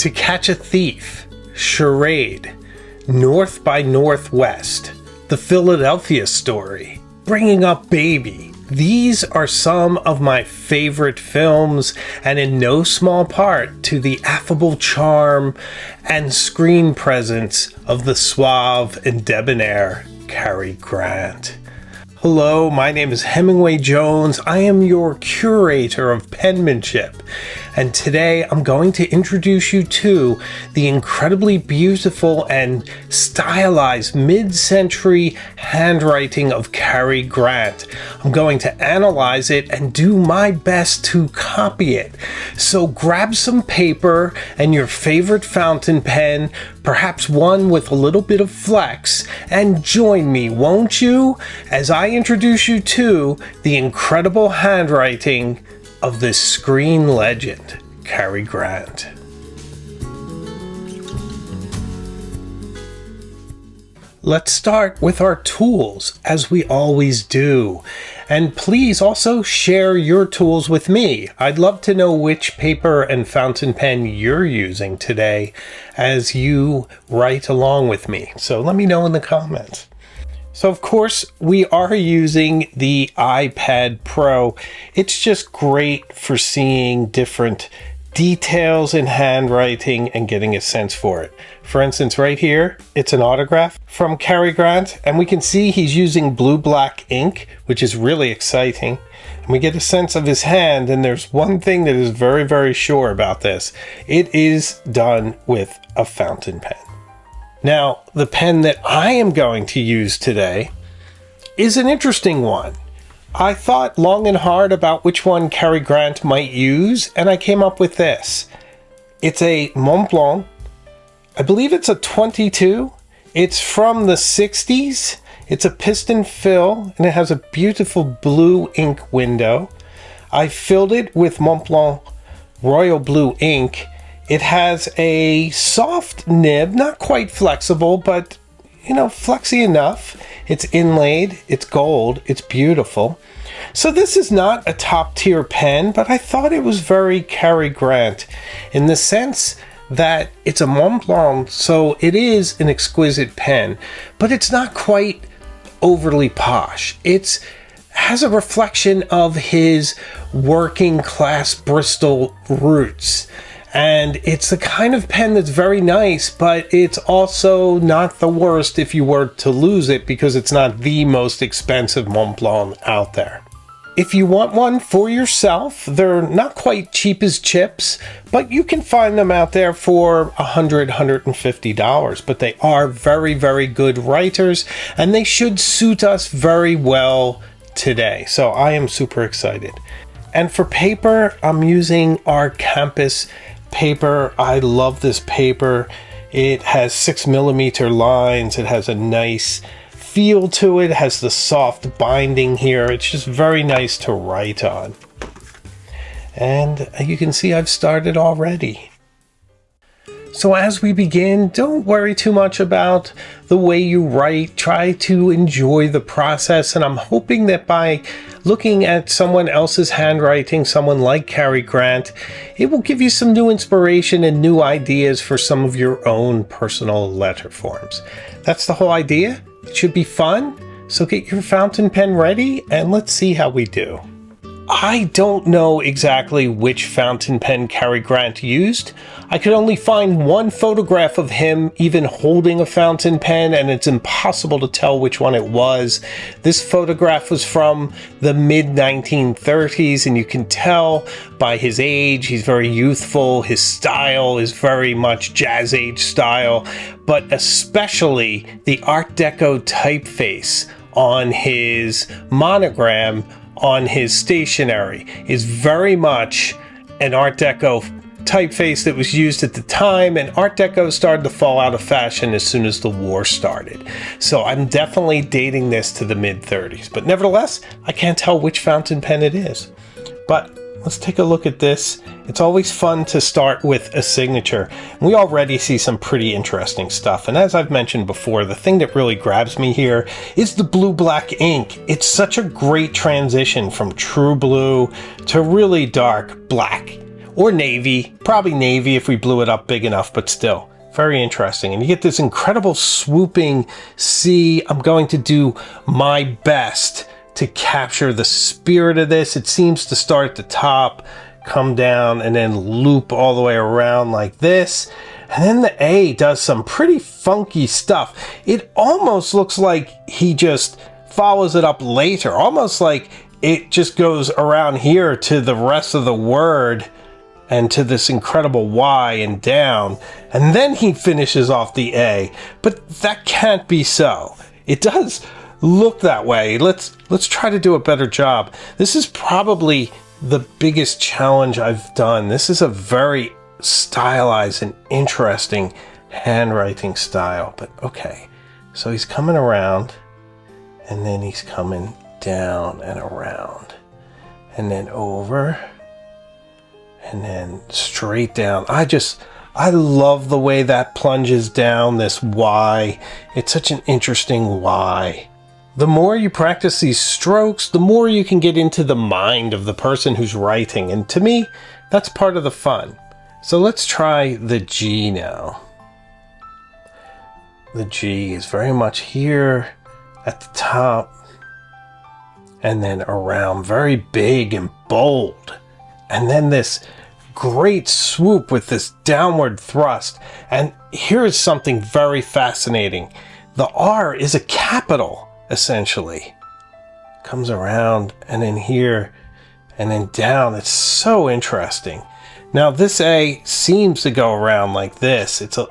To Catch a Thief, Charade, North by Northwest, The Philadelphia Story, Bringing Up Baby. These are some of my favorite films, and in no small part to the affable charm and screen presence of the suave and debonair Cary Grant. Hello, my name is Hemingway Jones. I am your curator of penmanship, and today I'm going to introduce you to the incredibly beautiful and stylized mid-century handwriting of Cary Grant. I'm going to analyze it and do my best to copy it. So grab some paper and your favorite fountain pen, perhaps one with a little bit of flex, and join me, won't you, as I introduce you to the incredible handwriting of this screen legend, Cary Grant. Let's start with our tools, as we always do. And please also share your tools with me. I'd love to know which paper and fountain pen you're using today as you write along with me. So let me know in the comments. So of course, we are using the iPad Pro. It's just great for seeing different details in handwriting and getting a sense for it. For instance, right here, it's an autograph from Cary Grant, and we can see he's using blue-black ink, which is really exciting. And we get a sense of his hand, and there's one thing that is very, very sure about this. It is done with a fountain pen. Now, the pen that I am going to use today is an interesting one. I thought long and hard about which one Cary Grant might use, and I came up with this. It's a Montblanc. I believe it's a 22. It's from the 60s. It's a piston fill, and it has a beautiful blue ink window. I filled it with Montblanc Royal Blue ink. It has a soft nib, not quite flexible, but flexy enough. It's inlaid, it's gold, it's beautiful. So this is not a top tier pen, but I thought it was very Cary Grant in the sense that it's a Montblanc, so it is an exquisite pen, but it's not quite overly posh. It has a reflection of his working class Bristol roots. And it's the kind of pen that's very nice, but it's also not the worst if you were to lose it, because it's not the most expensive Montblanc out there. If you want one for yourself, they're not quite cheap as chips, but you can find them out there for $100, $150. But they are very, very good writers, and they should suit us very well today. So I am super excited. And for paper, I'm using our Campus paper. I love this paper. It has 6mm lines. It has a nice feel to it. It has the soft binding here. It's just very nice to write on. And you can see I've started already. So as we begin, don't worry too much about the way you write. Try to enjoy the process, and I'm hoping that by looking at someone else's handwriting, someone like Cary Grant, it will give you some new inspiration and new ideas for some of your own personal letter forms. That's the whole idea. It should be fun. So get your fountain pen ready and let's see how we do. I don't know exactly which fountain pen Cary Grant used. I could only find one photograph of him even holding a fountain pen, and it's impossible to tell which one it was. This photograph was from the mid-1930s, and you can tell by his age, he's very youthful. His style is very much Jazz Age style, but especially the Art Deco typeface on his monogram on his stationery is very much an Art Deco typeface that was used at the time, and Art Deco started to fall out of fashion as soon as the war started. So I'm definitely dating this to the mid-30s, but nevertheless, I can't tell which fountain pen it is. But let's take a look at this. It's always fun to start with a signature. We already see some pretty interesting stuff, and as I've mentioned before, the thing that really grabs me here is the blue-black ink. It's such a great transition from true blue to really dark black, or navy, probably navy if we blew it up big enough, but still very interesting. And you get this incredible swooping C. I'm going to do my best to capture the spirit of this. It seems to start at the top, come down, and then loop all the way around like this. And then the A does some pretty funky stuff. It almost looks like he just follows it up later, almost like it just goes around here to the rest of the word and to this incredible Y and down, and then he finishes off the A. But that can't be so. It does look that way. Let's try to do a better job. This is probably the biggest challenge I've done. This is a very stylized and interesting handwriting style, but okay. So he's coming around, and then he's coming down and around, and then over, and then straight down. I love the way that plunges down this Y. It's such an interesting Y. The more you practice these strokes, the more you can get into the mind of the person who's writing. And to me, that's part of the fun. So let's try the G now. The G is very much here at the top, and then around, very big and bold. And then this great swoop with this downward thrust. And here is something very fascinating. The R is a capital, essentially. Comes around, and then here, and then down. It's so interesting. Now this A seems to go around like this. It's a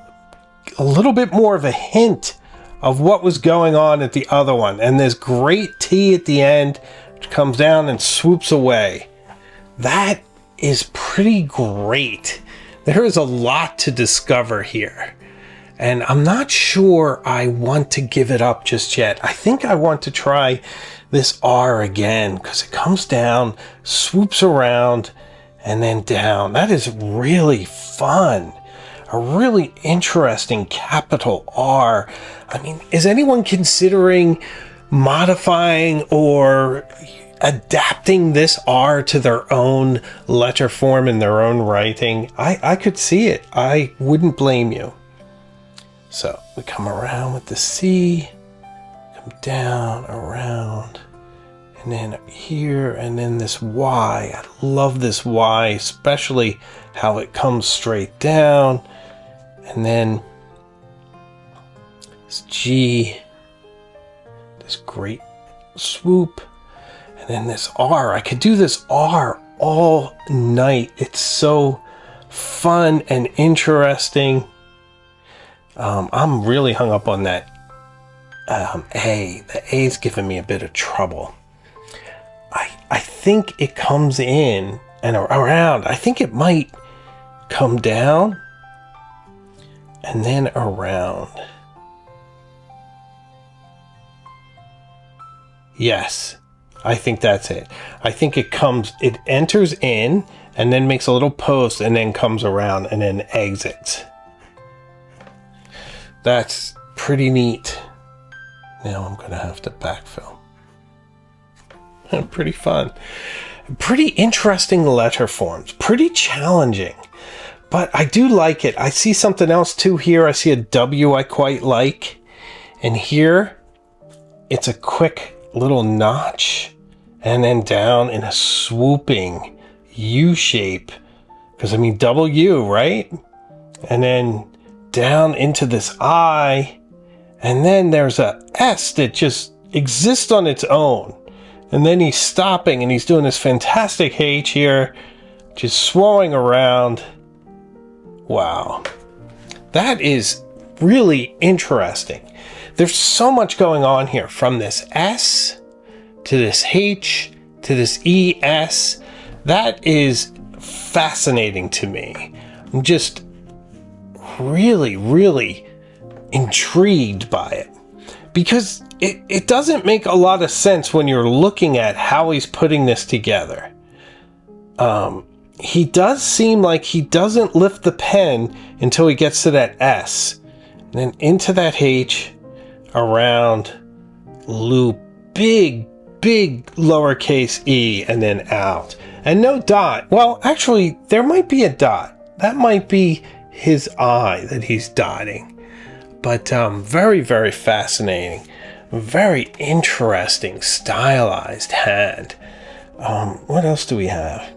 little bit more of a hint of what was going on at the other one. And this great T at the end, which comes down and swoops away. That is pretty great. There is a lot to discover here. And I'm not sure I want to give it up just yet. I think I want to try this R again, because it comes down, swoops around, and then down. That is really fun. A really interesting capital R. I mean, is anyone considering modifying or adapting this R to their own letter form in their own writing? I could see it. I wouldn't blame you. So we come around with the C, come down, around, and then here, and then this Y. I love this Y, especially how it comes straight down. And then this G, this great swoop, and then this R. I could do this R all night. It's so fun and interesting. I'm really hung up on that A. The A's giving me a bit of trouble. I think it comes in and around. I think it might come down and then around. Yes, I think that's it. I think it enters in and then makes a little post and then comes around and then exits. That's pretty neat. Now I'm gonna have to backfill. Pretty fun. Pretty interesting letter forms. Pretty challenging. But I do like it. I see something else too here. I see a W I quite like. And here, it's a quick little notch. And then down in a swooping U shape. Because I mean W, right? And then down into this I. And then there's a S that just exists on its own. And then he's stopping and he's doing this fantastic H here. Just swirling around. Wow. That is really interesting. There's so much going on here, from this S to this H to this ES. That is fascinating to me. I'm just really, really intrigued by it, because it doesn't make a lot of sense when you're looking at how he's putting this together. He does seem like he doesn't lift the pen until he gets to that S, and then into that H, around, loop, big lowercase e, and then out. And no dot. Well, actually, there might be a dot. That might be his eye that he's dotting. But very, very fascinating. Very interesting, stylized hand. What else do we have?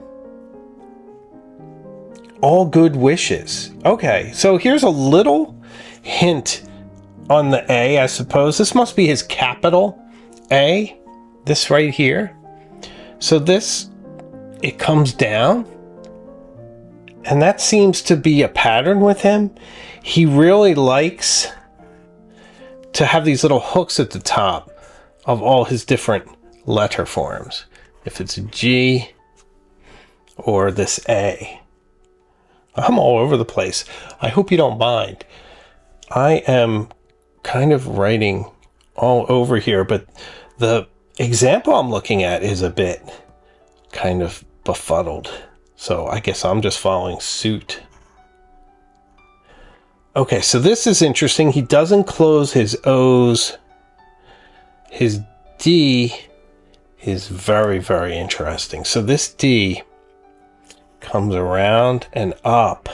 All good wishes. Okay, so here's a little hint on the A, I suppose. This must be his capital A, this right here. So this, it comes down, and that seems to be a pattern with him. He really likes to have these little hooks at the top of all his different letter forms. If it's a G or this A. I'm all over the place. I hope you don't mind. I am kind of writing all over here, but the example I'm looking at is a bit kind of befuddled. So I guess I'm just following suit. Okay, so this is interesting. He doesn't close his O's. His D is very, very interesting. So this D comes around and up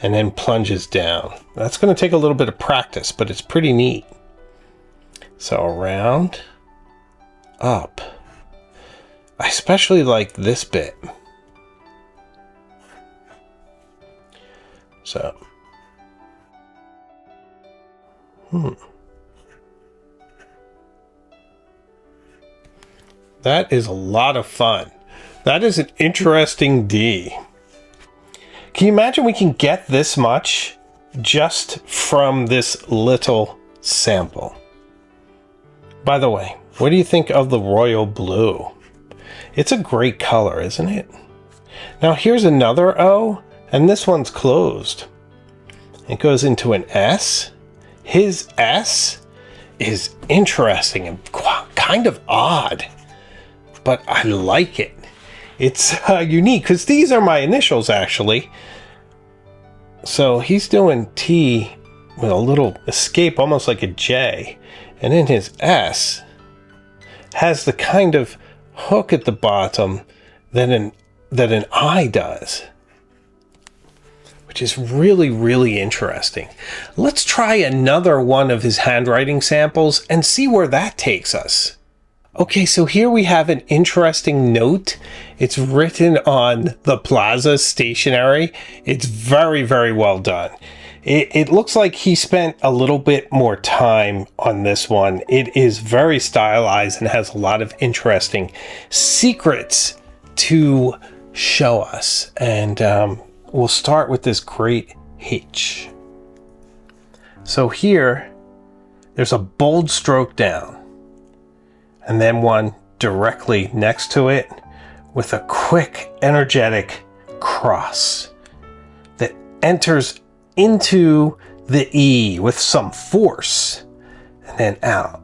and then plunges down. That's going to take a little bit of practice, but it's pretty neat. So around, up. I especially like this bit. So, that is a lot of fun. That is an interesting D. Can you imagine we can get this much just from this little sample? By the way, what do you think of the royal blue? It's a great color, isn't it? Now here's another O, and this one's closed. It goes into an S. His S is interesting and kind of odd, but I like it. It's unique because these are my initials, actually. So he's doing T with a little escape, almost like a J. And then his S has the kind of hook at the bottom that an I does, which is really, really interesting. Let's try another one of his handwriting samples and see where that takes us. Okay, so here we have an interesting note. It's written on the Plaza stationery. It's very, very well done. It looks like he spent a little bit more time on this one. It is very stylized and has a lot of interesting secrets to show us. And we'll start with this great H. So here, there's a bold stroke down, and then one directly next to it with a quick, energetic cross that enters into the E with some force and then out.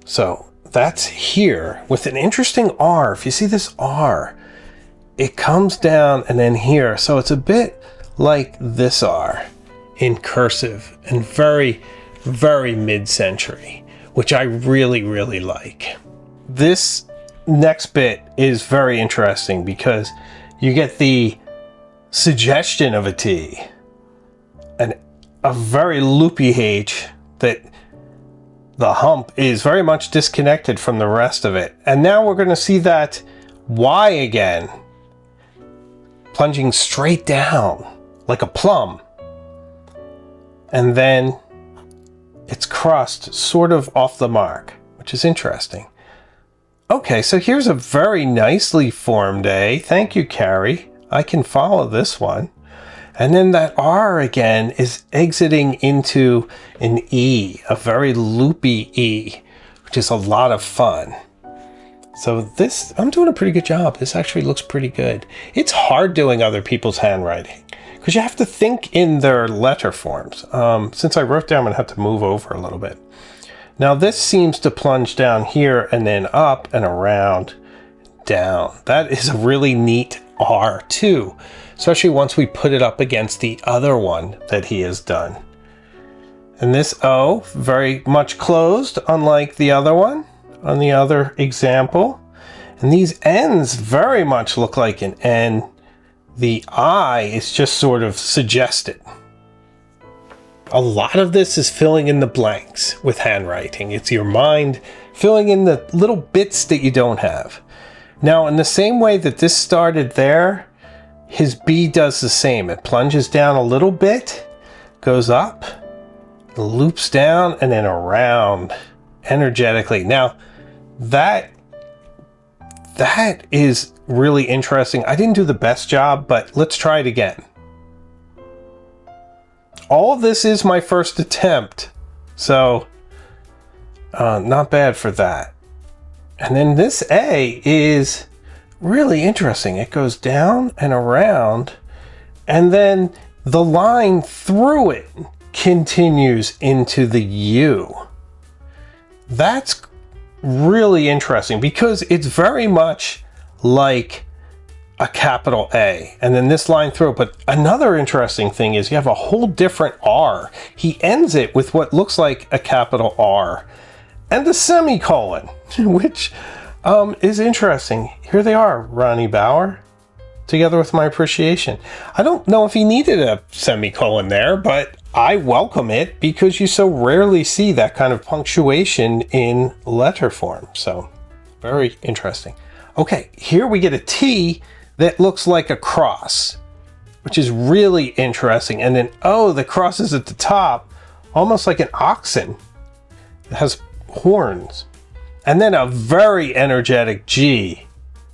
So that's here with an interesting R. If you see this R, it comes down and then here. So it's a bit like this R in cursive and very, very mid-century, which I really, really like. This next bit is very interesting because you get the suggestion of a T and a very loopy H that the hump is very much disconnected from the rest of it. And now we're going to see that Y again, plunging straight down like a plum. And then it's crossed sort of off the mark, which is interesting. Okay, so here's a very nicely formed A. Thank you, Cary. I can follow this one. And then that R again is exiting into an E, a very loopy E, which is a lot of fun. So this, I'm doing a pretty good job. This actually looks pretty good. It's hard doing other people's handwriting because you have to think in their letter forms. Since I wrote down, I'm gonna have to move over a little bit. Now this seems to plunge down here and then up and around, down. That is a really neat R too, especially once we put it up against the other one that he has done. And this O, very much closed, unlike the other one, on the other example. And these N's very much look like an N. The I is just sort of suggested. A lot of this is filling in the blanks with handwriting. It's your mind filling in the little bits that you don't have. Now, in the same way that this started there, his B does the same. It plunges down a little bit, goes up, loops down, and then around energetically. Now, that is really interesting. I didn't do the best job, but let's try it again. All of this is my first attempt, so not bad for that. And then this A is really interesting. It goes down and around, and then the line through it continues into the U. That's really interesting because it's very much like a capital A and then this line through it. But another interesting thing is you have a whole different R. He ends it with what looks like a capital R and a semicolon, which is interesting. Here they are, Ronnie Bauer, together with my appreciation. I don't know if he needed a semicolon there, but I welcome it because you so rarely see that kind of punctuation in letter form. So very interesting. Okay, here we get a T that looks like a cross, which is really interesting. And then, oh, the cross is at the top, almost like an oxen. It has horns. And then a very energetic G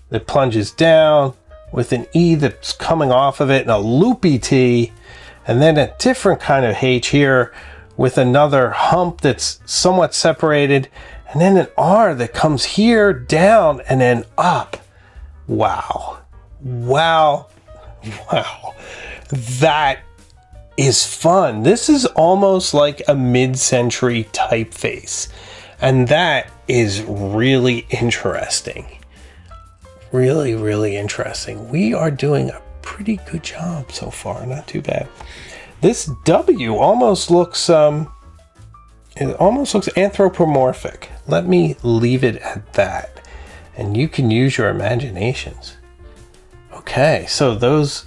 that plunges down with an E that's coming off of it and a loopy T. And then a different kind of H here with another hump that's somewhat separated. And then an R that comes here down and then up. Wow. Wow. Wow. That is fun. This is almost like a mid-century typeface. And that is really interesting. Really, really interesting. We are doing a pretty good job so far. Not too bad. This W almost looks anthropomorphic. Let me leave it at that. And you can use your imaginations. Okay, so those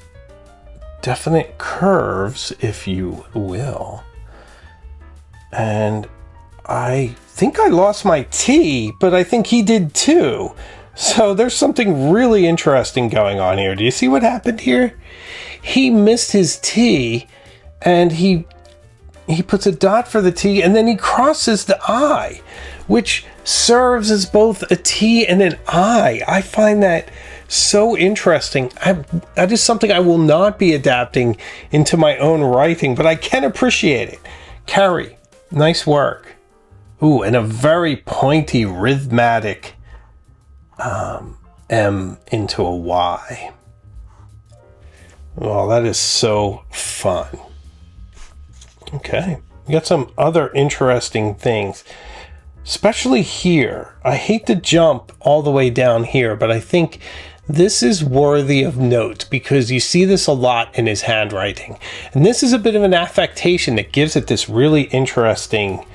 definite curves, if you will. And I think I lost my T, but I think he did too. So there's something really interesting going on here. Do you see what happened here? He missed his T and he puts a dot for the T and then he crosses the I, which serves as both a T and an I. I find that so interesting. That is something I will not be adapting into my own writing, but I can appreciate it. Cary, nice work. Ooh, and a very pointy, rhythmatic M into a Y. Well, that is so fun. Okay, we got some other interesting things, especially here. I hate to jump all the way down here, but I think this is worthy of note because you see this a lot in his handwriting. And this is a bit of an affectation that gives it this really interesting,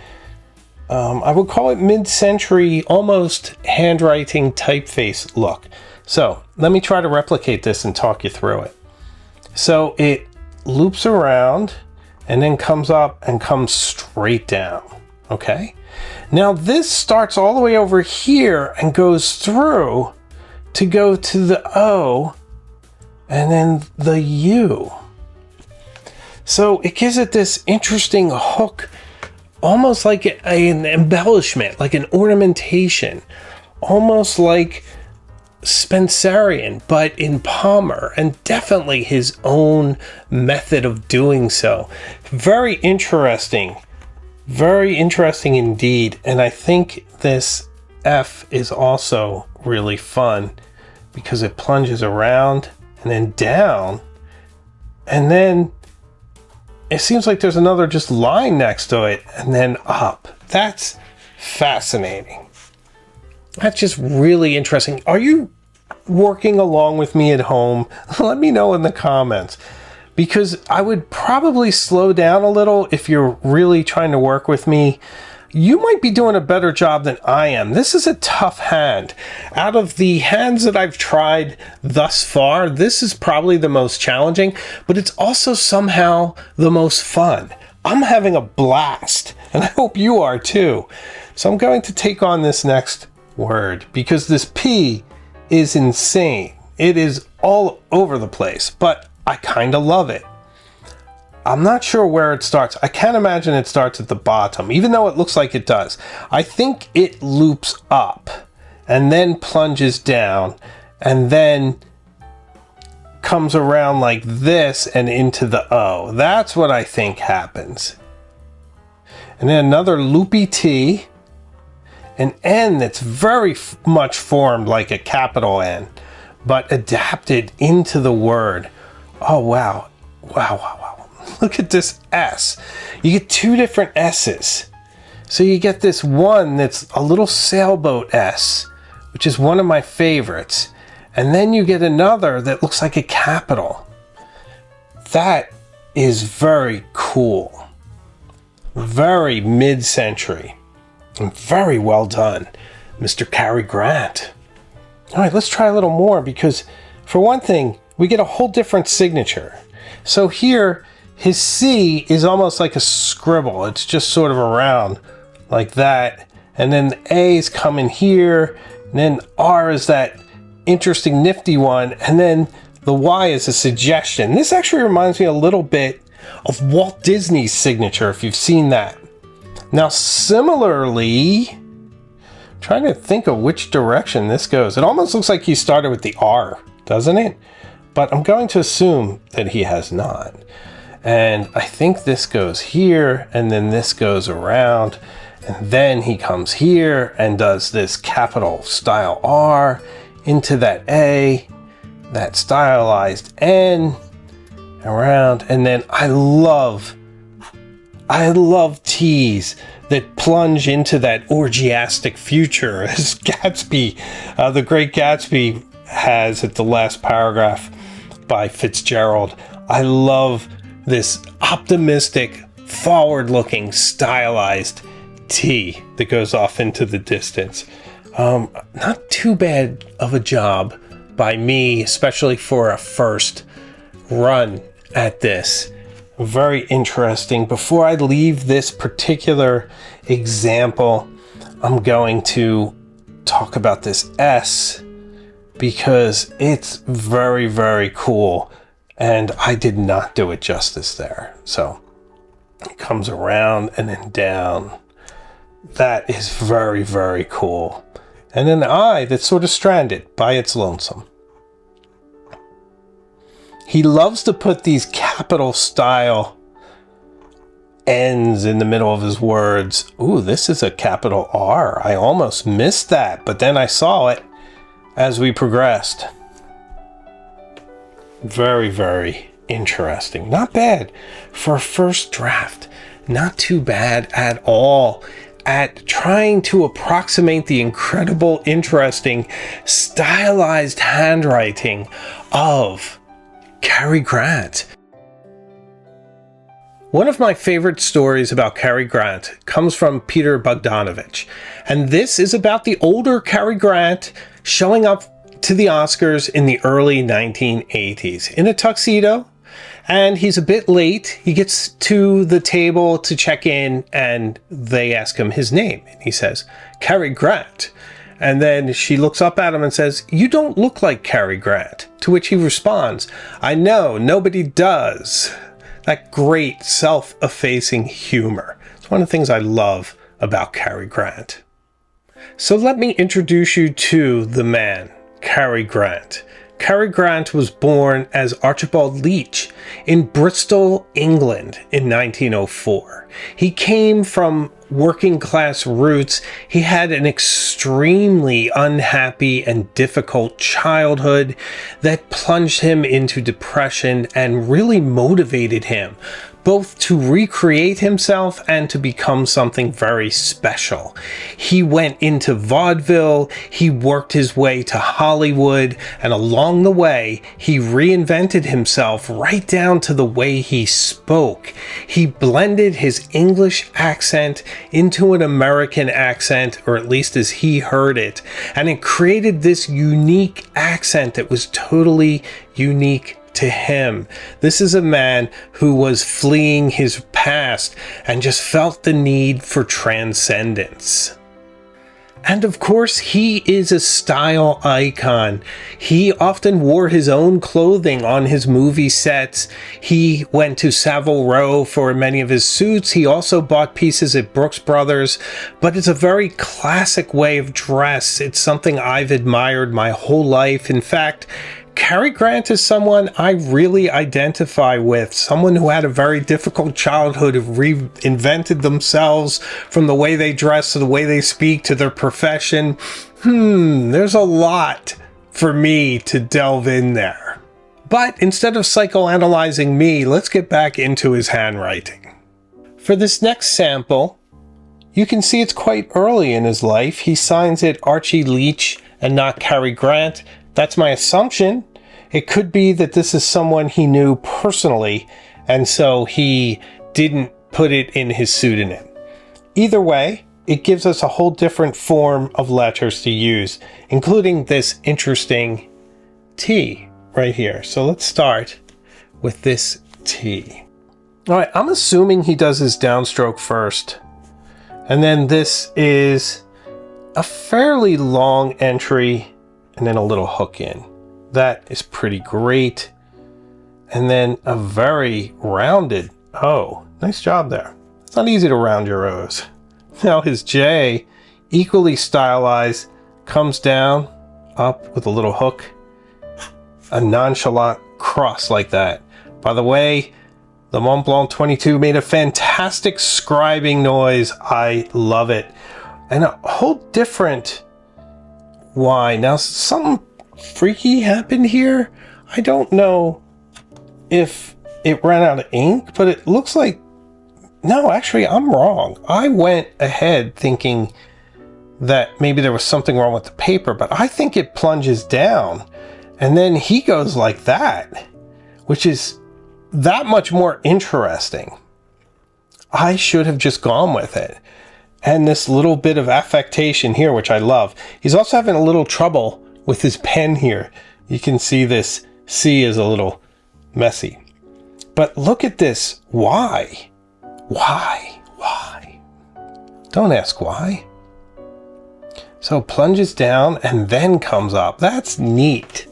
I would call it mid-century, almost handwriting typeface look. So let me try to replicate this and talk you through it. So it loops around and then comes up and comes straight down. Okay. Now this starts all the way over here and goes through to go to the O and then the U. So it gives it this interesting hook, almost like an embellishment, like an ornamentation, almost like Spencerian, but in Palmer, and definitely his own method of doing so. Very interesting indeed. And I think this F is also really fun because it plunges around and then down, and then it seems like there's another just line next to it and then up. That's fascinating. That's just really interesting. Are you working along with me at home? Let me know in the comments, because I would probably slow down a little if you're really trying to work with me. you might be doing a better job than I am. This is a tough hand. Out of the hands that I've tried thus far, this is probably the most challenging, but it's also somehow the most fun. I'm having a blast, and I hope you are too. So I'm going to take on this next word because this P is insane. It is all over the place, but I kind of love it. I'm not sure where it starts. I can't imagine it starts at the bottom, even though it looks like it does. I think it loops up and then plunges down and then comes around like this and into the O. That's what I think happens. And then another loopy T, an N that's very much formed like a capital N, but adapted into the word. Oh, wow. Wow, wow, wow. Look at this S. You get two different S's. So you get this one that's a little sailboat S, which is one of my favorites. And then you get another that looks like a capital. That is very cool. Very mid-century. And very well done, Mr. Cary Grant. All right, let's try a little more because, for one thing, we get a whole different signature. So here, his C is almost like a scribble. It's just sort of around like that. And then the A is coming here. And then R is that interesting nifty one. And then the Y is a suggestion. This actually reminds me a little bit of Walt Disney's signature, if you've seen that. Now, similarly, I'm trying to think of which direction this goes. It almost looks like he started with the R, doesn't it? But I'm going to assume that he has not. And I think this goes here, and then this goes around, and then he comes here and does this capital style R into that A, that stylized N, around, and then I love T's that plunge into that orgiastic future, as Gatsby, the Great Gatsby, has at the last paragraph by Fitzgerald. I love this optimistic, forward-looking, stylized T that goes off into the distance. Not too bad of a job by me, especially for a first run at this. Very interesting. Before I leave this particular example, I'm going to talk about this S because it's very, very cool. And I did not do it justice there. So it comes around and then down. That is very, very cool. And then the I that's sort of stranded by its lonesome. He loves to put these capital style N's in the middle of his words. Ooh, this is a capital R. I almost missed that, but then I saw it as we progressed. Very, very interesting. Not bad for a first draft. Not too bad at all at trying to approximate the incredible, interesting, stylized handwriting of Cary Grant. One of my favorite stories about Cary Grant comes from Peter Bogdanovich, and this is about the older Cary Grant showing up to the Oscars in the early 1980s in a tuxedo, and he's a bit late. He gets to the table to check in, and they ask him his name, and he says, Cary Grant. And then she looks up at him and says, "You don't look like Cary Grant." To which he responds, "I know, nobody does." That great self-effacing humor. It's one of the things I love about Cary Grant. So let me introduce you to the man, Cary Grant. Cary Grant was born as Archibald Leach in Bristol, England in 1904. He came from working class roots. He had an extremely unhappy and difficult childhood that plunged him into depression and really motivated him both to recreate himself and to become something very special. He went into vaudeville, he worked his way to Hollywood, and along the way, he reinvented himself right down to the way he spoke. He blended his English accent into an American accent, or at least as he heard it, and it created this unique accent that was totally unique to him. This is a man who was fleeing his past and just felt the need for transcendence. And of course, he is a style icon. He often wore his own clothing on his movie sets. He went to Savile Row for many of his suits. He also bought pieces at Brooks Brothers, but it's a very classic way of dress. It's something I've admired my whole life. In fact, Cary Grant is someone I really identify with, someone who had a very difficult childhood, who reinvented themselves from the way they dress to the way they speak to their profession. There's a lot for me to delve in there. But instead of psychoanalyzing me, let's get back into his handwriting. For this next sample, you can see it's quite early in his life. He signs it Archie Leach and not Cary Grant. That's my assumption. It could be that this is someone he knew personally, and so he didn't put it in his pseudonym. Either way, it gives us a whole different form of letters to use, including this interesting T right here. So let's start with this T. All right, I'm assuming he does his downstroke first, and then this is a fairly long entry and then a little hook in. That is pretty great. And then a very rounded O. Nice job there. It's not easy to round your O's. Now his J, equally stylized, comes down, up with a little hook. A nonchalant cross like that. By the way, the Mont Blanc 22 made a fantastic scribing noise. I love it. And a whole different Y. Now something freaky happened here. I don't know if it ran out of ink, but it looks like, no, actually I'm wrong. I went ahead thinking that maybe there was something wrong with the paper, but I think it plunges down and then he goes like that, which is that much more interesting. I should have just gone with it. And this little bit of affectation here, which I love. He's also having a little trouble with his pen here. You can see this C is a little messy. But look at this. Why? Why? Why? Don't ask why. So it plunges down and then comes up. That's neat.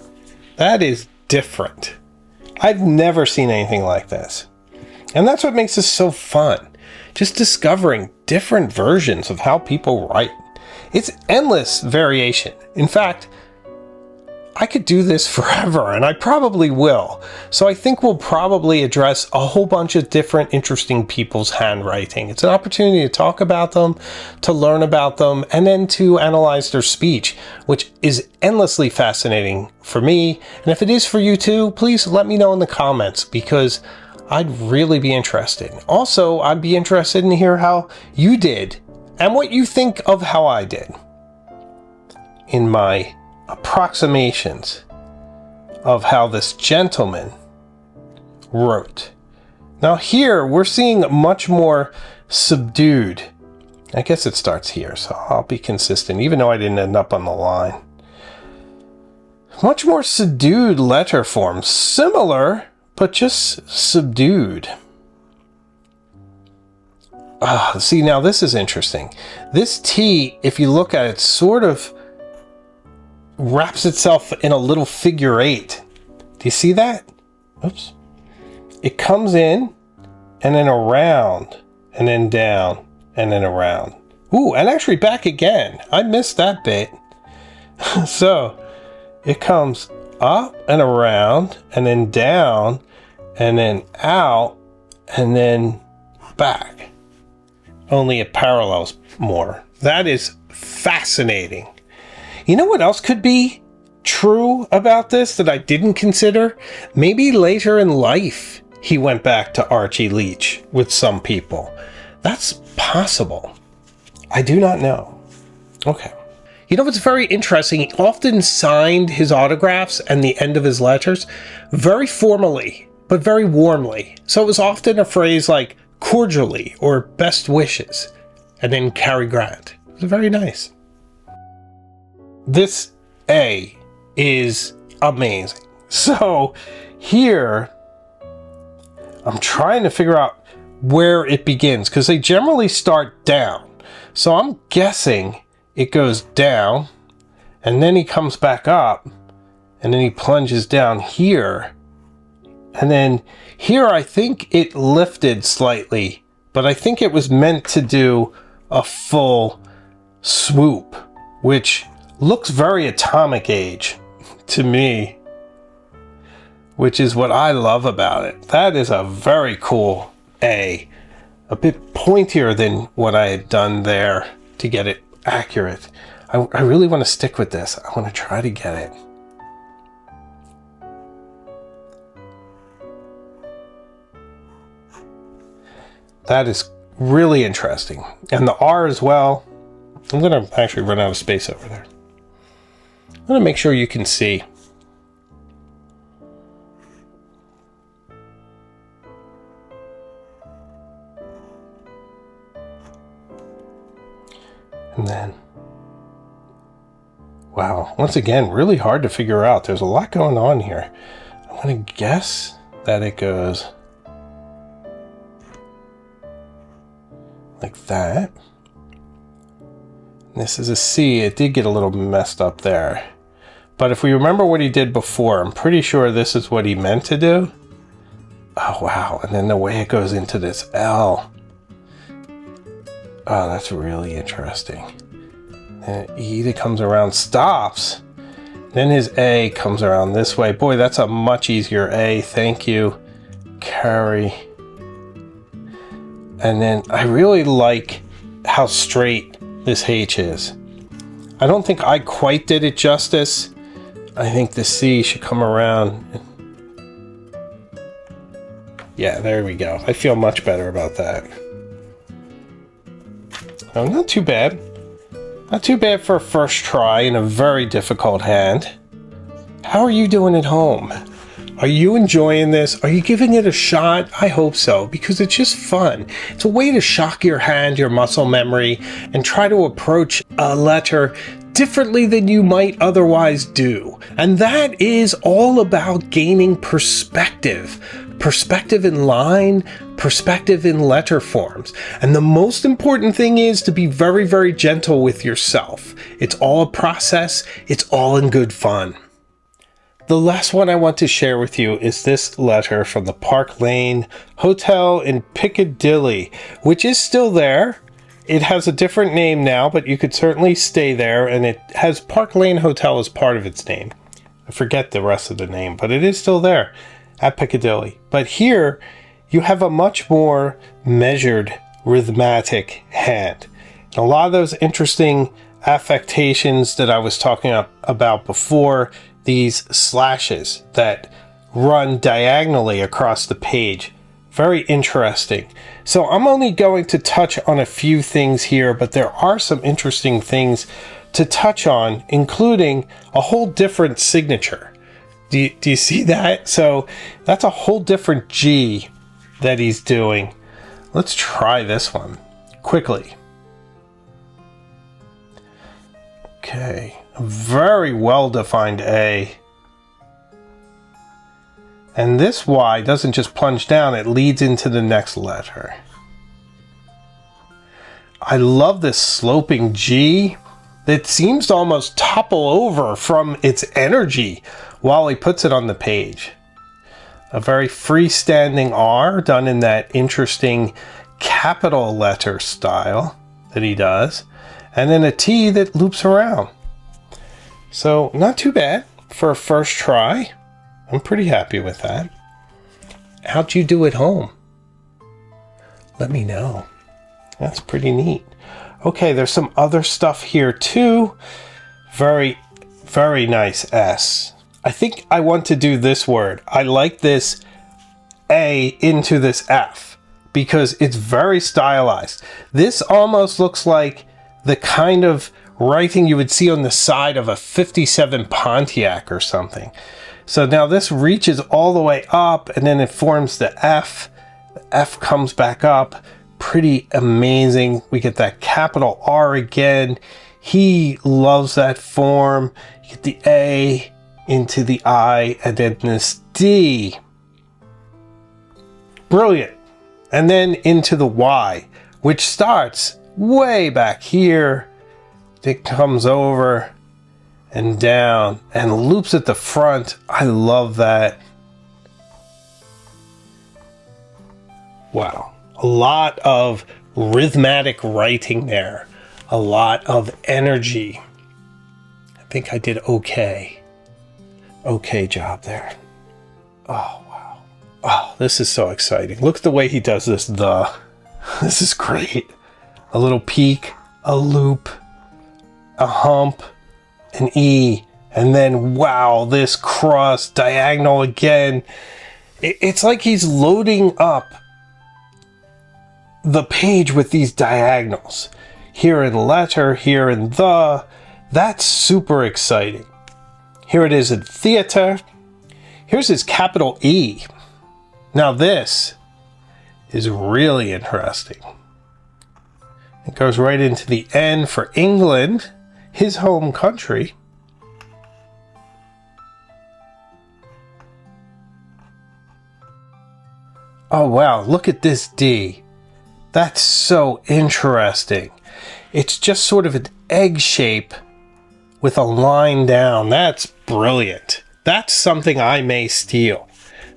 That is different. I've never seen anything like this. And that's what makes this so fun. Just discovering different versions of how people write. It's endless variation. In fact, I could do this forever, and I probably will. So I think we'll probably address a whole bunch of different interesting people's handwriting. It's an opportunity to talk about them, to learn about them, and then to analyze their speech, which is endlessly fascinating for me. And if it is for you too, please let me know in the comments, because I'd really be interested. Also, I'd be interested in hear how you did and what you think of how I did in my approximations of how this gentleman wrote. Now here we're seeing much more subdued. I guess it starts here, so I'll be consistent, even though I didn't end up on the line. Much more subdued letter form, similar, but just subdued. See, now this is interesting. This T, if you look at it, sort of wraps itself in a little figure eight. Do you see that? Oops. It comes in and then around and then down and then around. Ooh, and actually back again. I missed that bit. So it comes up and around and then down and then out and then back. Only it parallels more. That is fascinating. You know what else could be true about this that I didn't consider? Maybe later in life he went back to Archie Leach with some people. That's possible. I do not know. Okay. You know what's very interesting? He often signed his autographs and the end of his letters very formally, but very warmly. So it was often a phrase like cordially or best wishes, and then Cary Grant. It was very nice. This A is amazing. So here, I'm trying to figure out where it begins because they generally start down. So I'm guessing it goes down and then he comes back up and then he plunges down here. And then here I think it lifted slightly, but I think it was meant to do a full swoop, which looks very atomic age to me, which is what I love about it. That is a very cool A. A bit pointier than what I had done there to get it accurate. I really want to stick with this. I want to try to get it. That is really interesting. And the R as well. I'm going to actually run out of space over there. I'm going to make sure you can see. And then, wow, once again, really hard to figure out. There's a lot going on here. I'm going to guess that it goes like that. This is a C. It did get a little messed up there. But if we remember what he did before, I'm pretty sure this is what he meant to do. Oh, wow. And then the way it goes into this L. Oh, that's really interesting. And E that comes around stops. Then his A comes around this way. Boy, that's a much easier A. Thank you, Cary. And then I really like how straight this H is. I don't think I quite did it justice. I think the C should come around. Yeah, there we go. I feel much better about that. Oh, not too bad. Not too bad for a first try in a very difficult hand. How are you doing at home? Are you enjoying this? Are you giving it a shot? I hope so, because it's just fun. It's a way to shock your hand, your muscle memory, and try to approach a letter differently than you might otherwise do. And that is all about gaining perspective. Perspective in line, perspective in letter forms. And the most important thing is to be very, very gentle with yourself. It's all a process. It's all in good fun. The last one I want to share with you is this letter from the Park Lane Hotel in Piccadilly, which is still there. It has a different name now, but you could certainly stay there, and it has Park Lane Hotel as part of its name. I forget the rest of the name, but it is still there at Piccadilly. But here, you have a much more measured, rhythmic hand. And a lot of those interesting affectations that I was talking about before, these slashes that run diagonally across the page. Very interesting. So I'm only going to touch on a few things here, but there are some interesting things to touch on, including a whole different signature. Do you see that? So that's a whole different G that he's doing. Let's try this one quickly. Okay, a very well-defined A. And this Y doesn't just plunge down, it leads into the next letter. I love this sloping G that seems to almost topple over from its energy while he puts it on the page. A very freestanding R done in that interesting capital letter style that he does. And then a T that loops around. So not too bad for a first try. I'm pretty happy with that. How'd you do at home? Let me know. That's pretty neat. Okay, there's some other stuff here too. Very, very nice S. I think I want to do this word. I like this A into this F because it's very stylized. This almost looks like the kind of writing you would see on the side of a 57 Pontiac or something. So now this reaches all the way up and then it forms the F. The F comes back up. Pretty amazing. We get that capital R again. He loves that form. You get the A into the I and then this D. Brilliant. And then into the Y, which starts way back here. It comes over and down and loops at the front. I love that. Wow. A lot of rhythmic writing there. A lot of energy. I think I did okay. Okay job there. Oh, wow. Oh, this is so exciting. Look at the way he does this, the. This is great. A little peak, a loop, a hump, an E, and then, wow, this cross, diagonal again. It's like he's loading up the page with these diagonals. Here in letter, here in the. That's super exciting. Here it is in theater. Here's his capital E. Now this is really interesting. It goes right into the N for England, his home country. Oh wow, look at this D. That's so interesting. It's just sort of an egg shape with a line down. That's brilliant. That's something I may steal.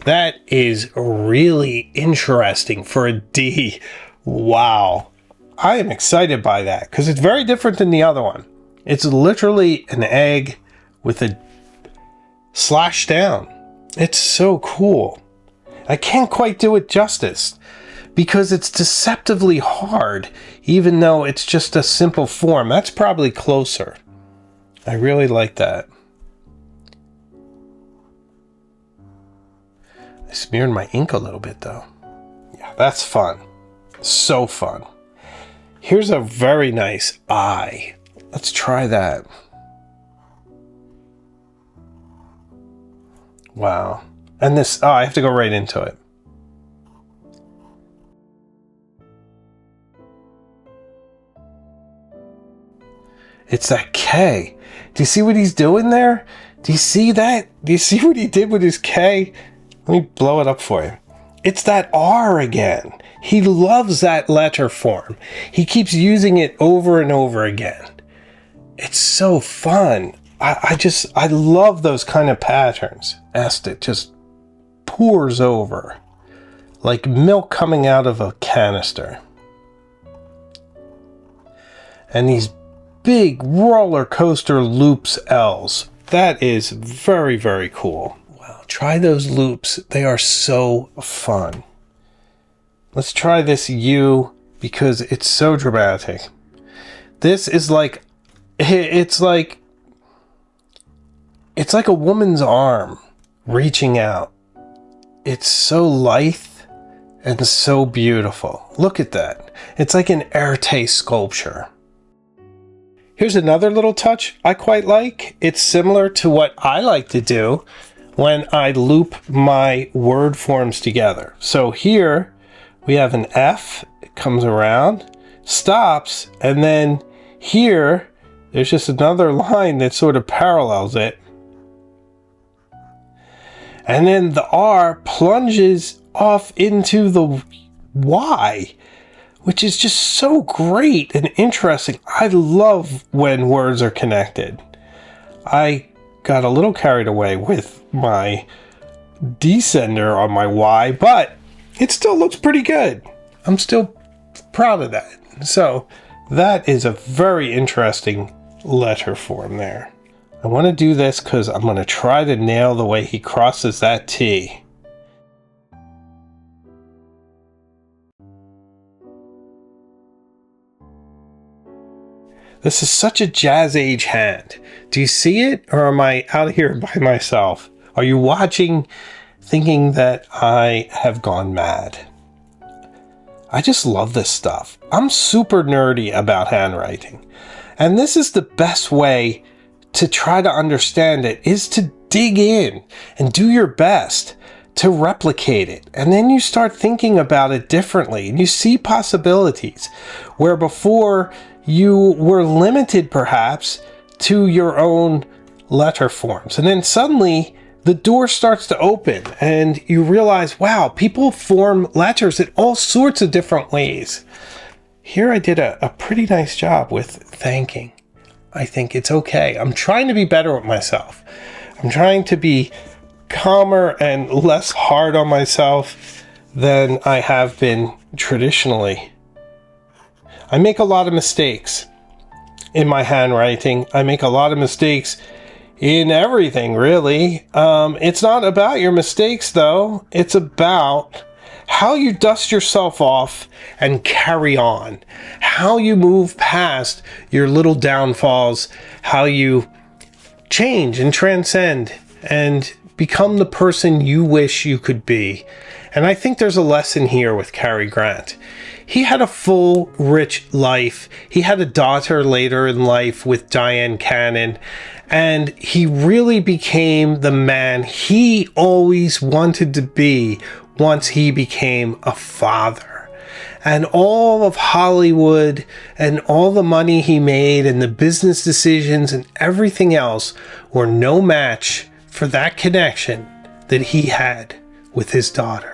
That is really interesting for a D. Wow. I am excited by that because it's very different than the other one. It's literally an egg with a slash down. It's so cool. I can't quite do it justice because it's deceptively hard, even though it's just a simple form. That's probably closer. I really like that. I smeared my ink a little bit though. Yeah, that's fun. So fun. Here's a very nice I. Let's try that. Wow. And this, oh, I have to go right into it. It's that K. Do you see what he's doing there? Do you see that? Do you see what he did with his K? Let me blow it up for you. It's that R again. He loves that letter form. He keeps using it over and over again. It's so fun. I love those kind of patterns. It just pours over like milk coming out of a canister. And these big roller coaster loops L's. That is very, very cool. Wow, try those loops. They are so fun. Let's try this U because it's so dramatic. This is like, it's like a woman's arm reaching out. It's so lithe and so beautiful. Look at that. It's like an Erte sculpture. Here's another little touch I quite like. It's similar to what I like to do when I loop my word forms together. So here we have an F, it comes around, stops, and then here there's just another line that sort of parallels it. And then the R plunges off into the Y, which is just so great and interesting. I love when words are connected. I got a little carried away with my descender on my Y, but it still looks pretty good. I'm still proud of that. So that is a very interesting letter form there. I want to do this because I'm going to try to nail the way he crosses that T. This is such a jazz age hand. Do you see it, or am I out here by myself? Are you watching thinking that I have gone mad. I just love this stuff. I'm super nerdy about handwriting. And this is the best way to try to understand it, is to dig in and do your best to replicate it. And then you start thinking about it differently and you see possibilities where before you were limited perhaps to your own letter forms. And then suddenly the door starts to open and you realize, wow, people form letters in all sorts of different ways. Here I did a pretty nice job with thanking. I think it's okay. I'm trying to be better with myself. I'm trying to be calmer and less hard on myself than I have been traditionally. I make a lot of mistakes in my handwriting. I make a lot of mistakes in everything, really. It's not about your mistakes, though. It's about how you dust yourself off and carry on. How you move past your little downfalls. How you change and transcend and become the person you wish you could be. And I think there's a lesson here with Cary Grant. He had a full, rich life. He had a daughter later in life with Diane Cannon, and he really became the man he always wanted to be once he became a father. And all of Hollywood and all the money he made and the business decisions and everything else were no match for that connection that he had with his daughter.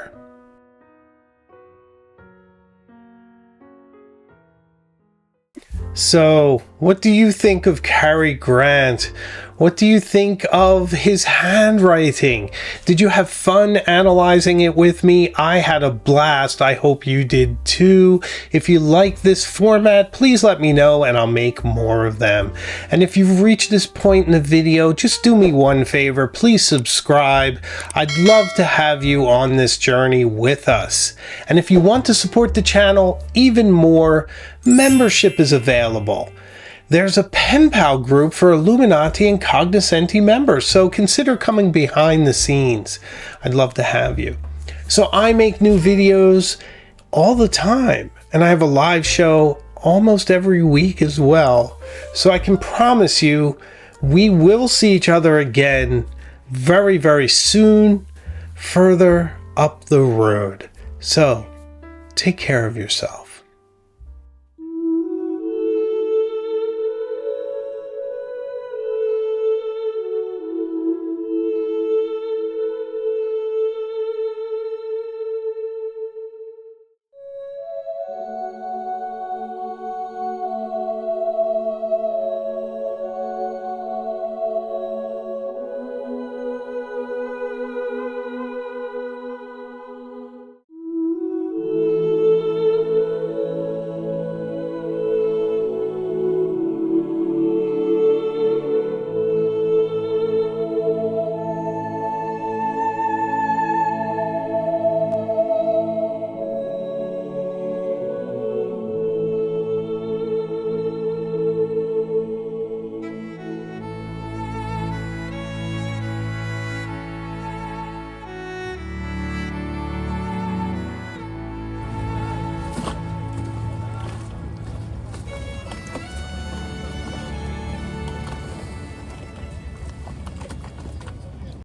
So, what do you think of Cary Grant? What do you think of his handwriting? Did you have fun analyzing it with me? I had a blast. I hope you did too. If you like this format, please let me know and I'll make more of them. And if you've reached this point in the video, just do me one favor. Please subscribe. I'd love to have you on this journey with us. And if you want to support the channel even more, membership is available. There's a pen pal group for Illuminati and Cognoscenti members, so consider coming behind the scenes. I'd love to have you. So I make new videos all the time, and I have a live show almost every week as well. So I can promise you we will see each other again very, very soon, further up the road. So take care of yourself.